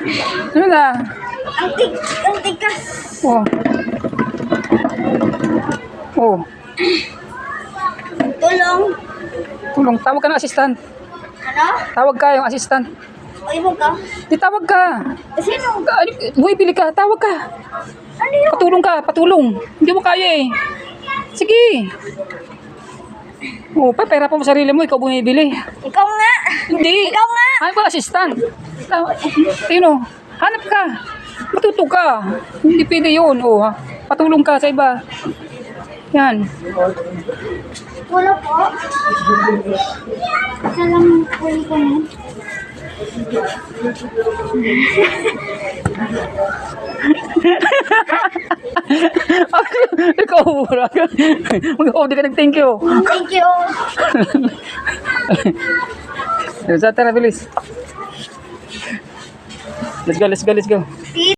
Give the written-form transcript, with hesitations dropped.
Ano na? Ang tigas. Oh. Oh. Tulong. Tulong. Tawag ka ng assistant. Ano? Tawag ka yung assistant. O, ibang ka? Di tawag ka. Sino? Bumibili ka. Tawag ka. Ano yun? Patulong ka. Patulong. Hindi mo kaya eh. Sige. Oh, pera pa mo sarili mo. Ikaw bumibili. Ikaw nga. Hindi. Ikaw nga. Ano ba assistant? Tino, hanap ka. Matuto ka. Hindi pwede yun. Oh, ha? Patulong ka sa iba. Yan. Wala po. Salam huli ko na. Ikaw, mura ka. Mag-order ka ng thank you. Thank you. Tara, bilis. Let's go.